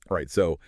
All right, so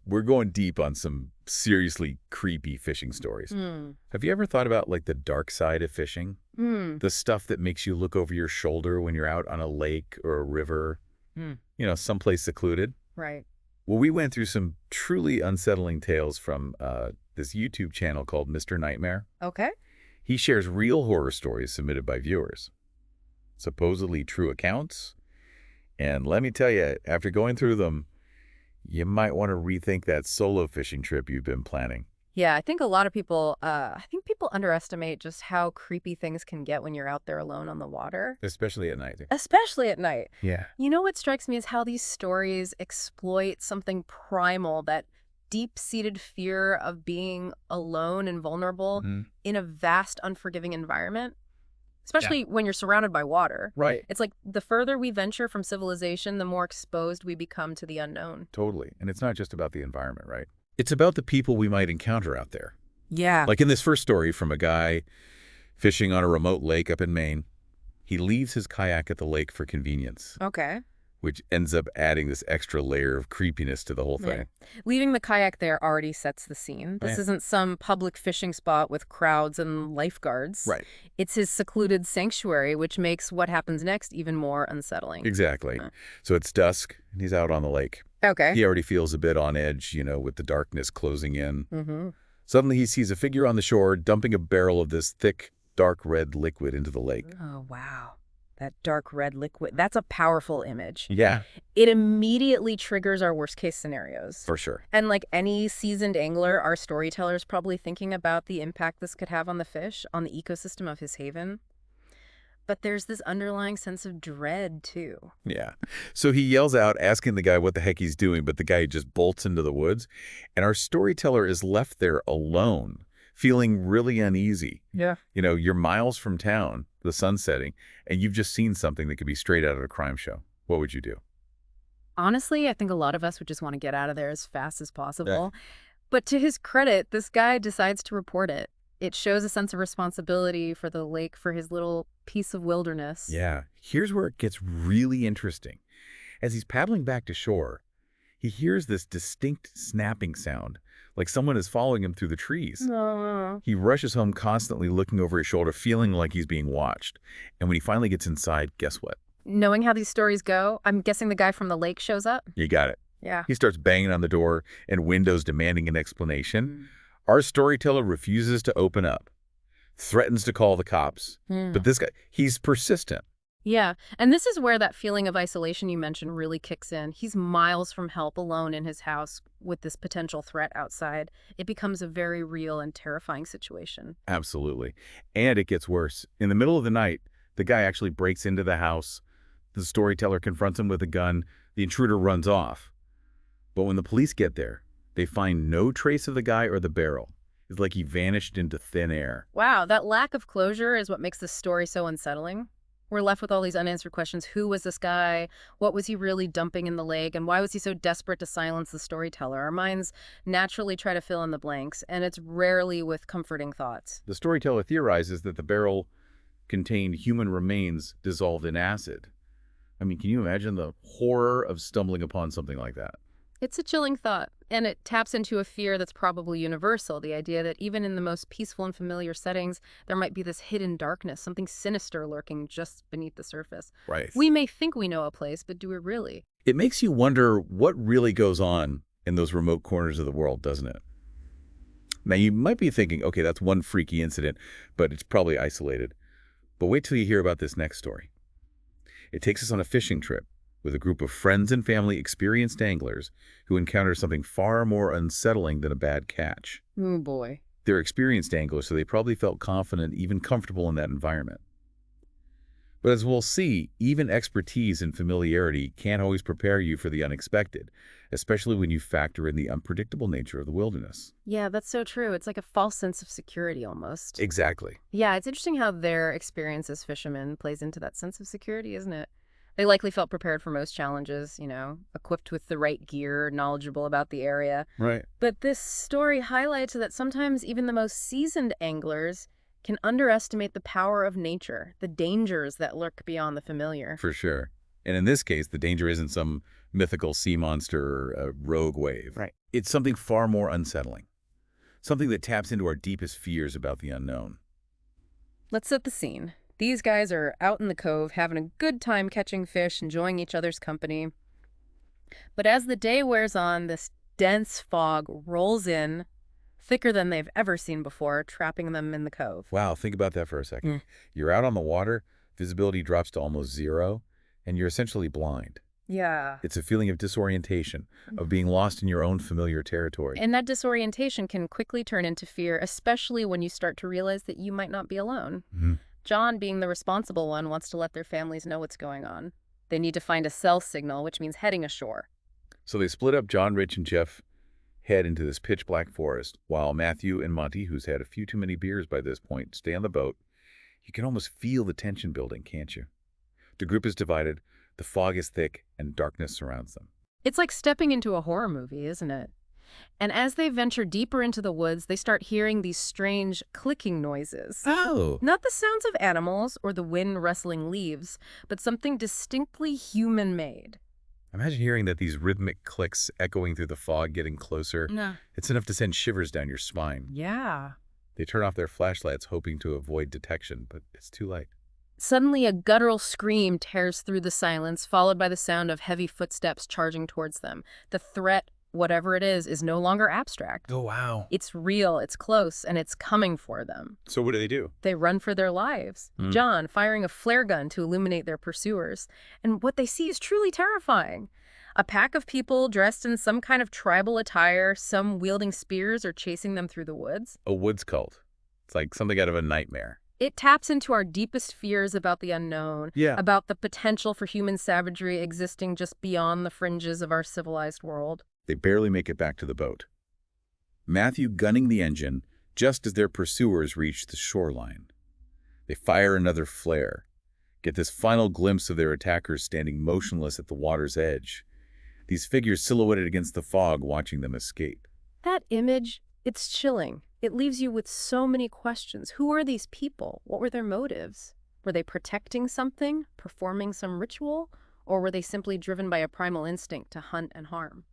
we're going deep on some seriously creepy fishing stories. Hmm. Have you ever thought about, like, the dark side of fishing? Hmm. The stuff that makes you look over your shoulder when you're out on a lake or a river, Hmm. someplace secluded? Right. Well, we went through some truly unsettling tales from this YouTube channel called Mr. Nightmare. Okay. He shares real horror stories submitted by viewers, supposedly true accounts. And let me tell you, after going through them, you might want to rethink that solo fishing trip you've been planning. Yeah, I think a lot of people, I think people underestimate just how creepy things can get when you're out there alone on the water, Especially at night. especially at night. Yeah. You know what strikes me is how these stories exploit something primal, that deep-seated fear of being alone and vulnerable Hmm. in a vast, unforgiving environment, Yeah. especially when you're surrounded by water. Right. It's like the further we venture from civilization, the more exposed we become to the unknown. Totally. And it's not just about the environment, right? It's about the people we might encounter out there. Yeah. Like in this first story from a guy fishing on a remote lake up in Maine, he leaves his kayak at the lake for convenience, Okay. which ends up adding this extra layer of creepiness to the whole Yeah. thing. Leaving the kayak there already sets the scene. This Right. isn't some public fishing spot with crowds and lifeguards. Right. It's his secluded sanctuary, which makes what happens next even more unsettling. Exactly. Uh. So it's dusk, and he's out on the lake. Okay. He already feels a bit on edge, with the darkness closing in. Mm-hmm. Suddenly he sees a figure on the shore dumping a barrel of this thick, dark red liquid into the lake. Oh, wow. That dark red liquid. That's a powerful image. Yeah, It immediately triggers our worst case scenarios. for sure. And like any seasoned angler, our storyteller's probably thinking about the impact this could have on the fish, on the ecosystem of his haven. But there's this underlying sense of dread, too. Yeah. So he yells out, asking the guy what the heck he's doing, but the guy just bolts into the woods. And our storyteller is left there alone, feeling really uneasy. Yeah. You're miles from town, the sun's setting, and you've just seen something that could be straight out of a crime show. What would you do? Honestly, I think a lot of us would just want to get out of there as fast as possible. But to his credit, this guy decides to report it. It shows a sense of responsibility for the lake, for his little piece of wilderness. Yeah. Here's where it gets really interesting. As he's paddling back to shore, he hears this distinct snapping sound, like someone is following him through the trees. No. He rushes home constantly looking over his shoulder, feeling like he's being watched. And when he finally gets inside, guess what? Knowing how these stories go, I'm guessing the guy from the lake shows up? You got it. Yeah. He starts banging on the door and windows demanding an explanation. Our storyteller refuses to open up, threatens to call the cops. But this guy, he's persistent. Yeah, and this is where that feeling of isolation you mentioned really kicks in. He's miles from help, alone in his house with this potential threat outside. It becomes a very real and terrifying situation. Absolutely. And it gets worse. In the middle of the night, the guy actually breaks into the house. The storyteller confronts him with a gun. The intruder runs off. But when the police get there, they find no trace of the guy or the barrel. It's like he vanished into thin air. Wow, that lack of closure is what makes this story so unsettling. We're left with all these unanswered questions. Who was this guy? What was he really dumping in the lake? And why was he so desperate to silence the storyteller? Our minds naturally try to fill in the blanks, and it's rarely with comforting thoughts. The storyteller theorizes that the barrel contained human remains dissolved in acid. I mean, can you imagine the horror of stumbling upon something like that? It's a chilling thought, and it taps into a fear that's probably universal, the idea that even in the most peaceful and familiar settings, there might be this hidden darkness, something sinister lurking just beneath the surface. Right. We may think we know a place, but do we really? It makes you wonder what really goes on in those remote corners of the world, doesn't it? Now, you might be thinking, okay, that's one freaky incident, but it's probably isolated. But wait till you hear about this next story. It takes us on a fishing trip with a group of friends and family experienced anglers who encounter something far more unsettling than a bad catch. Oh, boy. They're experienced anglers, so they probably felt confident, even comfortable in that environment. But as we'll see, even expertise and familiarity can't always prepare you for the unexpected, especially when you factor in the unpredictable nature of the wilderness. Yeah, that's so true. It's like a false sense of security almost. Exactly. Yeah, it's interesting how their experience as fishermen plays into that sense of security, isn't it? They likely felt prepared for most challenges, equipped with the right gear, knowledgeable about the area. Right. But this story highlights that sometimes even the most seasoned anglers can underestimate the power of nature, the dangers that lurk beyond the familiar. For sure. And in this case, the danger isn't some mythical sea monster or a rogue wave. Right. It's something far more unsettling, something that taps into our deepest fears about the unknown. Let's set the scene. These guys are out in the cove having a good time catching fish, enjoying each other's company. But as the day wears on, this dense fog rolls in, thicker than they've ever seen before, trapping them in the cove. Wow, think about that for a second. Mm. You're out on the water, visibility drops to almost zero, and you're essentially blind. Yeah. It's a feeling of disorientation, of being lost in your own familiar territory. And that disorientation can quickly turn into fear, especially when you start to realize that you might not be alone. Mhm. John, being the responsible one, wants to let their families know what's going on. They need to find a cell signal, which means heading ashore. So they split up. John, Rich, and Jeff head into this pitch-black forest, while Matthew and Monty, who's had a few too many beers by this point, stay on the boat. You can almost feel the tension building, can't you? The group is divided, the fog is thick, and darkness surrounds them. It's like stepping into a horror movie, isn't it? And as they venture deeper into the woods, they start hearing these strange clicking noises. Oh! Not the sounds of animals or the wind rustling leaves, but something distinctly human-made. Imagine hearing these rhythmic clicks echoing through the fog, getting closer. Nah. It's enough to send shivers down your spine. Yeah. They turn off their flashlights, hoping to avoid detection, but it's too late. Suddenly, a guttural scream tears through the silence, followed by the sound of heavy footsteps charging towards them. The threat, whatever it is no longer abstract. Oh, wow. It's real, it's close, and it's coming for them. So what do? They run for their lives. John firing a flare gun to illuminate their pursuers. And what they see is truly terrifying. A pack of people dressed in some kind of tribal attire, some wielding spears or chasing them through the woods. A woods cult. It's like something out of a nightmare. It taps into our deepest fears about the unknown, Yeah. about the potential for human savagery existing just beyond the fringes of our civilized world. They barely make it back to the boat. Matthew gunning the engine just as their pursuers reach the shoreline. They fire another flare, get this final glimpse of their attackers standing motionless at the water's edge, these figures silhouetted against the fog watching them escape. That image, it's chilling. It leaves you with so many questions. Who are these people? What were their motives? Were they protecting something, performing some ritual, or were they simply driven by a primal instinct to hunt and harm?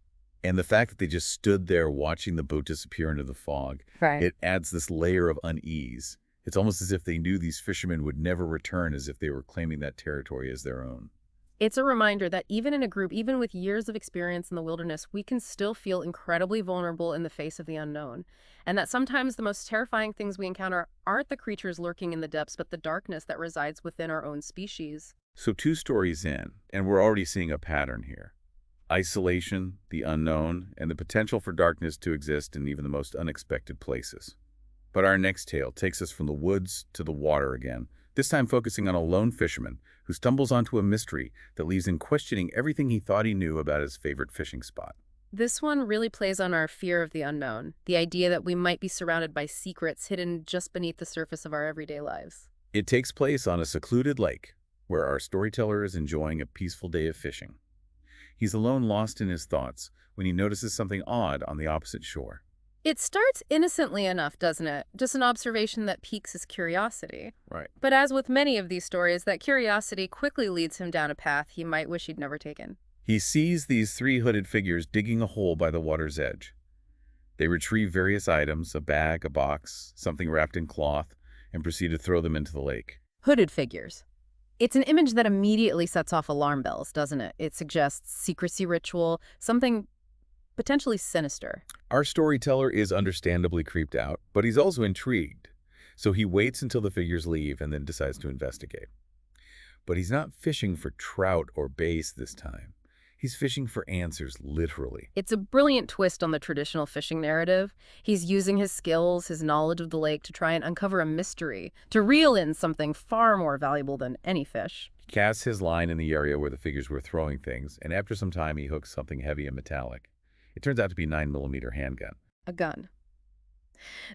And the fact that they just stood there watching the boat disappear into the fog, Right. it adds this layer of unease. It's almost as if they knew these fishermen would never return, as if they were claiming that territory as their own. It's a reminder that even in a group, even with years of experience in the wilderness, we can still feel incredibly vulnerable in the face of the unknown. And that sometimes the most terrifying things we encounter aren't the creatures lurking in the depths, but the darkness that resides within our own species. So 2 stories in, and we're already seeing a pattern here. Isolation, the unknown, and the potential for darkness to exist in even the most unexpected places. But our next tale takes us from the woods to the water again, this time focusing on a lone fisherman who stumbles onto a mystery that leaves him questioning everything he thought he knew about his favorite fishing spot. This one really plays on our fear of the unknown, the idea that we might be surrounded by secrets hidden just beneath the surface of our everyday lives. It takes place on a secluded lake, where our storyteller is enjoying a peaceful day of fishing. He's alone, lost in his thoughts, when he notices something odd on the opposite shore. It starts innocently enough, doesn't it? Just an observation that piques his curiosity. Right. But as with many of these stories, that curiosity quickly leads him down a path he might wish he'd never taken. He sees these 3 hooded figures digging a hole by the water's edge. They retrieve various items, a bag, a box, something wrapped in cloth, and proceed to throw them into the lake. Hooded figures. It's an image that immediately sets off alarm bells, doesn't it? It suggests secrecy ritual, something potentially sinister. Our storyteller is understandably creeped out, but he's also intrigued. So he waits until the figures leave and then decides to investigate. But he's not fishing for trout or bass this time. He's fishing for answers, literally. It's a brilliant twist on the traditional fishing narrative. He's using his skills, his knowledge of the lake to try and uncover a mystery, to reel in something far more valuable than any fish. He casts his line in the area where the figures were throwing things, and after some time he hooks something heavy and metallic. It turns out to be a 9mm handgun. A gun.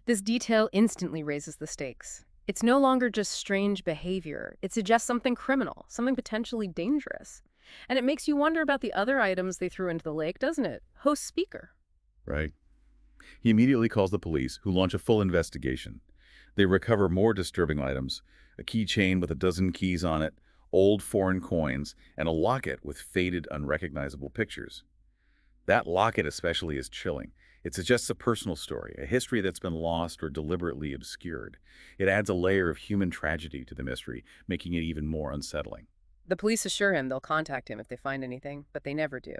This detail instantly raises the stakes. It's no longer just strange behavior. It suggests something criminal, something potentially dangerous. And it makes you wonder about the other items they threw into the lake, doesn't it? Host speaker. Right. He immediately calls the police, who launch a full investigation. They recover more disturbing items, a keychain with a dozen keys on it, old foreign coins, and a locket with faded, unrecognizable pictures. That locket especially is chilling. It suggests a personal story, a history that's been lost or deliberately obscured. It adds a layer of human tragedy to the mystery, making it even more unsettling. The police assure him they'll contact him if they find anything, but they never do.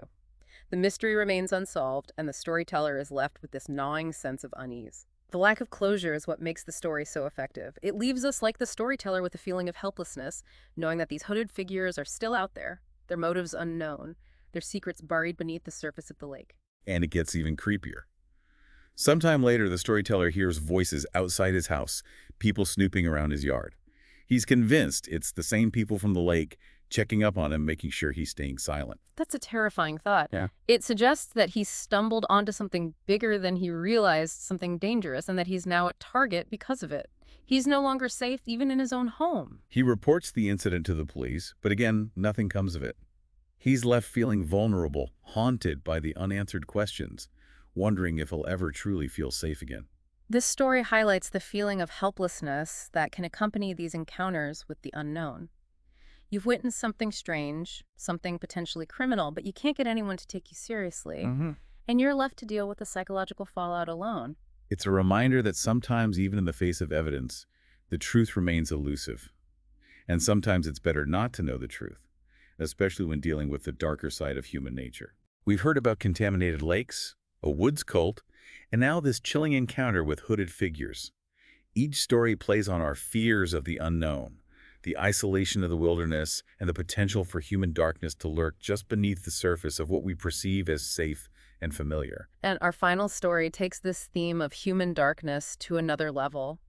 The mystery remains unsolved, and the storyteller is left with this gnawing sense of unease. The lack of closure is what makes the story so effective. It leaves us like the storyteller with a feeling of helplessness, knowing that these hooded figures are still out there, their motives unknown, their secrets buried beneath the surface of the lake. And it gets even creepier. Sometime later, the storyteller hears voices outside his house, people snooping around his yard. He's convinced it's the same people from the lake, checking up on him, making sure he's staying silent. That's a terrifying thought. Yeah. It suggests that he stumbled onto something bigger than he realized, something dangerous, and that he's now a target because of it. He's no longer safe even in his own home. He reports the incident to the police, but again, nothing comes of it. He's left feeling vulnerable, haunted by the unanswered questions, wondering if he'll ever truly feel safe again. This story highlights the feeling of helplessness that can accompany these encounters with the unknown. You've witnessed something strange, something potentially criminal, but you can't get anyone to take you seriously, and you're left to deal with the psychological fallout alone. It's a reminder that sometimes, even in the face of evidence, the truth remains elusive. And sometimes it's better not to know the truth, especially when dealing with the darker side of human nature. We've heard about contaminated lakes, a woods cult, and now this chilling encounter with hooded figures. Each story plays on our fears of the unknown, the isolation of the wilderness, and the potential for human darkness to lurk just beneath the surface of what we perceive as safe and familiar. And our final story takes this theme of human darkness to another level.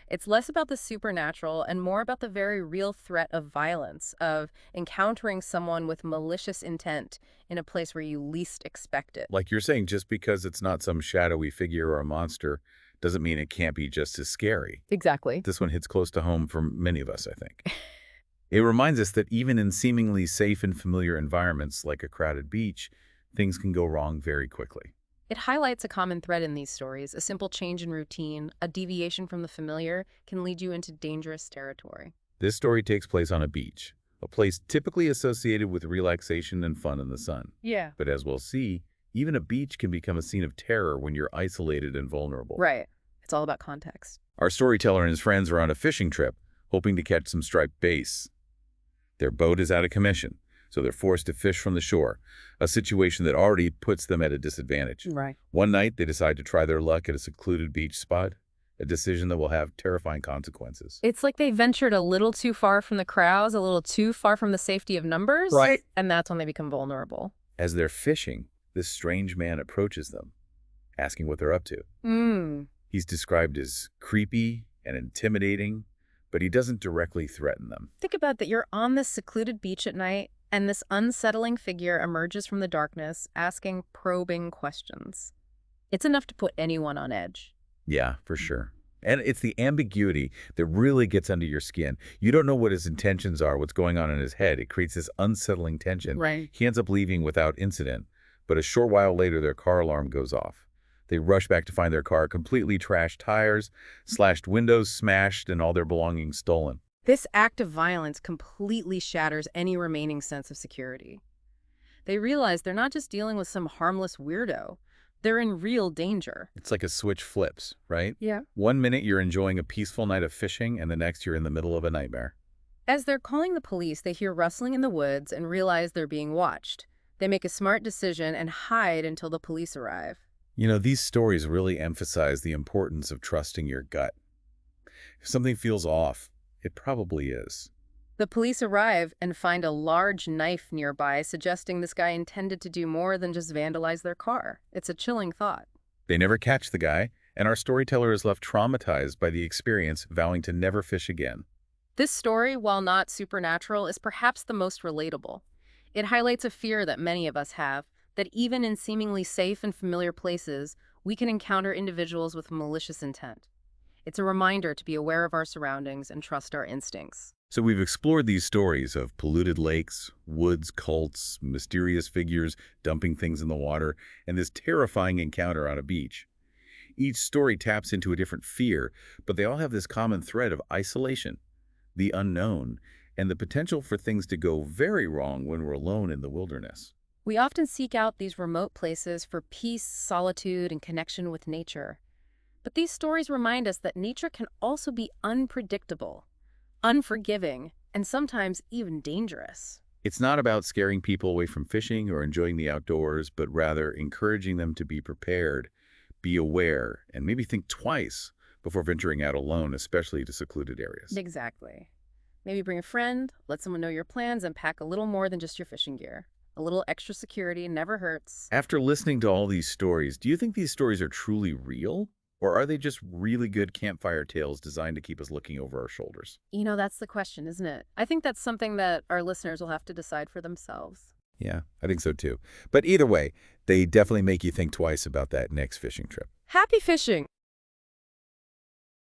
It's less about the supernatural and more about the very real threat of violence, of encountering someone with malicious intent in a place where you least expect it. Like you're saying, just because it's not some shadowy figure or a monster doesn't mean it can't be just as scary. Exactly. This one hits close to home for many of us, I think. It reminds us that even in seemingly safe and familiar environments like a crowded beach, things can go wrong very quickly. It highlights a common thread in these stories. A simple change in routine, a deviation from the familiar, can lead you into dangerous territory. This story takes place on a beach, a place typically associated with relaxation and fun in the sun. Yeah. But as we'll see, even a beach can become a scene of terror when you're isolated and vulnerable. Right. It's all about context. Our storyteller and his friends are on a fishing trip, hoping to catch some striped bass. Their boat is out of commission, so they're forced to fish from the shore, a situation that already puts them at a disadvantage. Right. One night, they decide to try their luck at a secluded beach spot, a decision that will have terrifying consequences. It's like they ventured a little too far from the crowds, a little too far from the safety of numbers. Right. And that's when they become vulnerable. As they're fishing, this strange man approaches them, asking what they're up to. He's described as creepy and intimidating, but he doesn't directly threaten them. Think about that. You're on this secluded beach at night, and this unsettling figure emerges from the darkness, asking probing questions. It's enough to put anyone on edge. Yeah, for sure. And it's the ambiguity that really gets under your skin. You don't know what his intentions are, what's going on in his head. It creates this unsettling tension. Right. He ends up leaving without incident, but a short while later, their car alarm goes off. They rush back to find their car completely trashed, tires, slashed windows, smashed, and all their belongings stolen. This act of violence completely shatters any remaining sense of security. They realize they're not just dealing with some harmless weirdo. They're in real danger. It's like a switch flips, right? Yeah. One minute you're enjoying a peaceful night of fishing, and the next you're in the middle of a nightmare. As they're calling the police, they hear rustling in the woods and realize they're being watched. They make a smart decision and hide until the police arrive. You know, these stories really emphasize the importance of trusting your gut. If something feels off, it probably is. The police arrive and find a large knife nearby, suggesting this guy intended to do more than just vandalize their car. It's a chilling thought. They never catch the guy, and our storyteller is left traumatized by the experience, vowing to never fish again. This story, while not supernatural, is perhaps the most relatable. It highlights a fear that many of us have, that even in seemingly safe and familiar places, we can encounter individuals with malicious intent. It's a reminder to be aware of our surroundings and trust our instincts. So we've explored these stories of polluted lakes, woods cults, mysterious figures dumping things in the water, and this terrifying encounter on a beach. Each story taps into a different fear, but they all have this common thread of isolation, the unknown, and the potential for things to go very wrong when we're alone in the wilderness. We often seek out these remote places for peace, solitude, and connection with nature. But these stories remind us that nature can also be unpredictable, unforgiving, and sometimes even dangerous. It's not about scaring people away from fishing or enjoying the outdoors, but rather encouraging them to be prepared, be aware, and maybe think twice before venturing out alone, especially to secluded areas. Exactly. Maybe bring a friend, let someone know your plans, and pack a little more than just your fishing gear. A little extra security never hurts. After listening to all these stories, do you think these stories are truly real? Or are they just really good campfire tales designed to keep us looking over our shoulders? That's the question, isn't it? I think that's something that our listeners will have to decide for themselves. Yeah, I think so too. But either way, they definitely make you think twice about that next fishing trip. Happy fishing!